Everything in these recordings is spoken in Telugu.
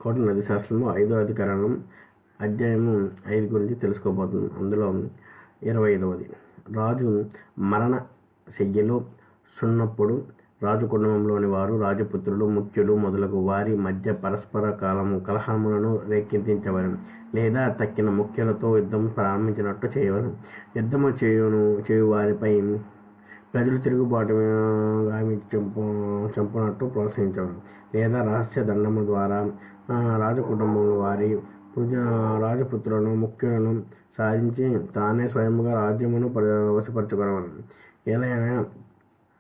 కౌటిల్య నది శాస్త్రము 5వ అధికరణం అధ్యాయము 5 గురించి తెలుసుకోబోతున్నాం. అందులో 25వది రాజు మరణ శయ్యలో సున్నప్పుడు రాజు కుటుంబంలోని వారు, రాజపుత్రులు, ముఖ్యులు మొదలగు వారి మధ్య పరస్పర కలహములను రేకెత్తించవలెను, లేదా తక్కిన ముఖ్యులతో యుద్ధము ప్రారంభించినట్టు చేయవలెను. యుద్ధము చేయు వారిపై ప్రజలు తిరుగుబాటు గావించి చంపునట్టు ప్రోత్సహించవలెను, లేదా రహస్య దండము ద్వారా రాజకుటుంబంలో వారి రాజపుత్రులను, ముఖ్యులను సాధించి తానే స్వయముగా రాజ్యమును వశపరచుకొనవలెను. ఏలైనా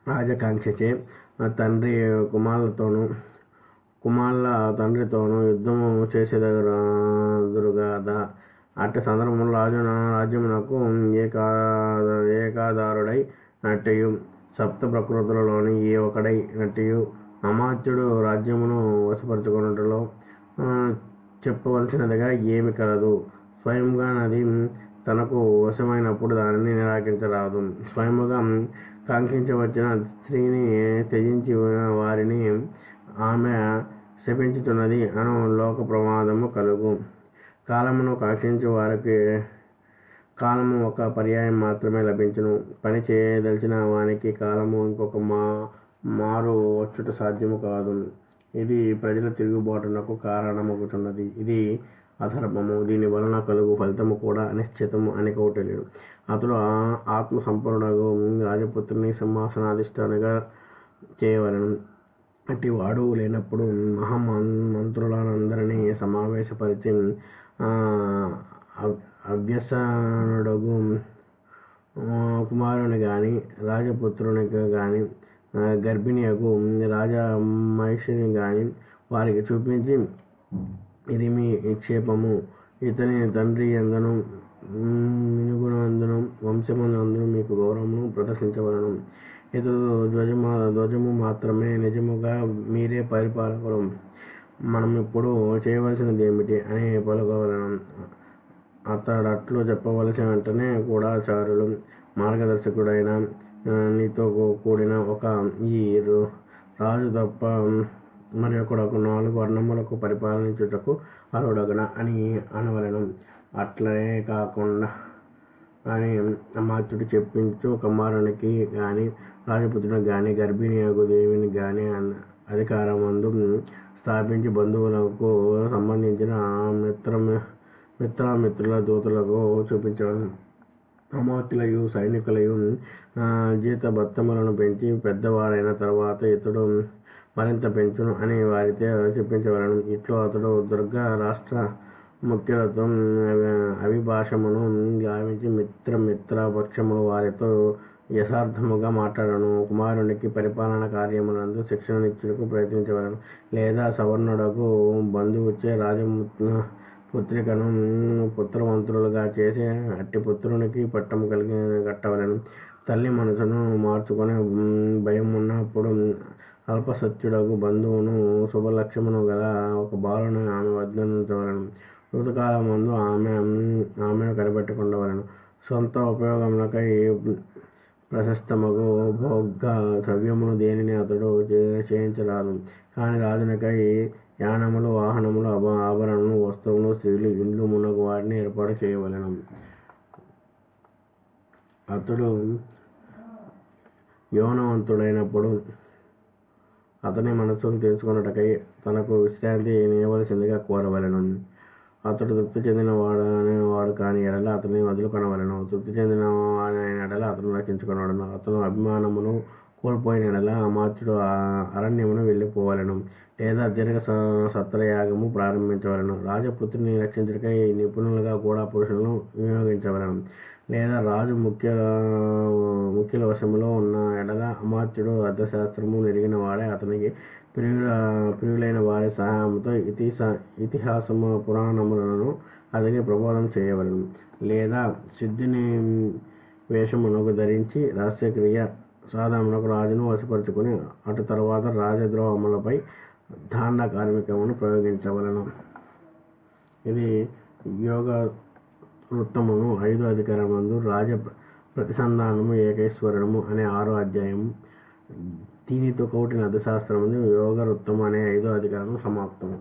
రాజకాంక్షచే తండ్రి కుమారుల తండ్రితోనూ యుద్ధము చేసెదరుగదా. అట్టి సందర్భములో రాజ్యమునకు ఏకాధారుడై నట్టియు, సప్త ప్రకృతులలోని ఏ ఒకడై నట్టియు అమాత్యుడు రాజ్యమును వశపరచుకొనుటలో చెప్పవలసినదిగా ఏమి కలదు. స్వయముగా నది తనకు వశమైనప్పుడు దానిని నిరాకరించరాదు. స్వయముగా కాంక్షించవచ్చిన స్త్రీని త్యజించి వారిని ఆమె శపించుతున్నది అను లోక ప్రమాదము కలుగు. కాలమును కాంక్షించు వారికి కాలము ఒక పర్యాయం మాత్రమే లభించును. పని చేయదలిచిన వానికి కాలము ఇంకొక మారు వచ్చుట సాధ్యము కాదు. ఇది ప్రజల తిరుగుబాటునకు కారణమగుచున్నది. ఇది అధర్మము. దీని వలన కలుగు ఫలితము కూడా అనిశ్చితము అని కౌటిల్యుడు. అతడు ఆత్మ సంపన్నుడగు రాజపుత్రుని సింహాసనాధిష్ఠునిగా చేయవలెను. అట్టి వాడు లేనప్పుడు మహామంత్రులనందరినీ సమావేశపరిచి అవ్యసనుడగు కుమారుని గాని, రాజపుత్రుని గాని, గర్భిణియగు రాజమహిషిని గాని వారికి చూపించి, ఇది మీ క్షేమము, ఇతని తండ్రి యందును మినుగునందును వంశమందును మీకు గౌరవమును ప్రదర్శించవలెను. ఇతడు ధ్వజము మాత్రమే, నిజముగా మీరే పరిపాలకులు. మనం ఇప్పుడు చేయవలసినది ఏమిటి అని పలుకవలెను. అతడట్లు చెప్పవలసిన వెంటనే గూఢచారులు, మార్గదర్శకుడైన నీతో కూడిన ఈ రాజు తప్ప మరొకడు 4 వర్ణములకు పరిపాలించుటకు అర్హుడగునా అని అనవలెను. అట్లనే కాకుండా అని అమాత్యుడు చెప్పించు కుమారునికి గాని, రాజపుత్రునికి గాని, గర్భిణియగు దేవిని గాని అధికారమందు స్థాపించి బంధువులకు సంబంధించిన మిత్రామిత్రుల దూతలకు చూపించవలెను. అమాత్యులయు సైనికులయు జీతభత్యములను పెంచి పెద్దవాడైన తరువాత ఇతడు మరింత పెంచును అని వారితో చెప్పించవలెను. ఇట్లు అతడు దుర్గ రాష్ట్ర ముఖ్యులతో అభిభాషమును గావించి మిత్రపక్షములు వారితో యథార్థముగా మాట్లాడను. కుమారునికి పరిపాలన కార్యములందు శిక్షణనిచ్చుటకు ప్రయత్నించవలెను, లేదా సవర్ణుడగు బంధువుచే రాజపుత్రికను పుత్రవంతులుగా చేసి అట్టి పుత్రునికి పట్టము కట్టవలెను. తల్లి మనసును మార్చుకొని భయమున్నప్పుడు అల్పసత్యుడగు బంధువును శుభలక్ష్యమును గల ఒక బాలుని ఆమె వద్దనుంచవలెను. ఋతుకాలమందు ఆమెను కనిపెట్టుకొనవలెను. సొంత ఉపయోగములకై ప్రశస్తమగు భోగ ద్రవ్యమును దేనిని అతడు చేయించరాదు. కాని రాజునికై యానములు, వాహనములు, ఆభరణములు, వస్త్రములు, స్త్రీలు, ఇండ్లు మున్నగు వాటిని ఏర్పాటు చేయవలెను. అతడు యౌవనవంతుడైనప్పుడు అతని మనస్సును తెలుసుకొనుటకై తనకు విశ్రాంతి నీయవలసిందిగా కోరవలెను. అతడు తృప్తి చెందిన వాడు కాని ఎడల అతనిని వదులుకొనవలెను. తృప్తి చెందిన వాడైన ఎడల అతను రక్షించుకొనవలెను. అతను అభిమానమును కోల్పోయిన ఎడల అమాత్యుడు అరణ్యమును వెళ్ళిపోవలెను, లేదా దీర్ఘ సత్రయాగము ప్రారంభించవలెను. రాజపుత్రుని రక్షించుటకై నిపుణులుగా కూడా పురుషులను వినియోగించవలెను, లేదా రాజు ముఖ్యుల వశములో ఉన్న ఎడల అమాత్యుడు అర్థశాస్త్రము నెరిగిన వాడై అతనికి ప్రియులైన వారి సహాయముతో ఇతిహాసము పురాణములను అతనికి ప్రబోధం చేయవలెను, లేదా సిద్ధుని వేషమునకు ధరించి రహస్యక్రియ సాధనమునకు రాజును వశపరచుకొని అటు తరువాత రాజద్రోహములపై దాండ కార్మికమును ప్రయోగించవలెను. ఇది యోగ వృత్తమును 5వ అధికరణమందు రాజ ప్రతిసంధానము ఏకైశ్వరణము అనే 6వ అధ్యాయము. దీనితో కౌటిల్య అర్థశాస్త్రము యోగ వృత్తము అనే 5వ అధికరణము సమాప్తము.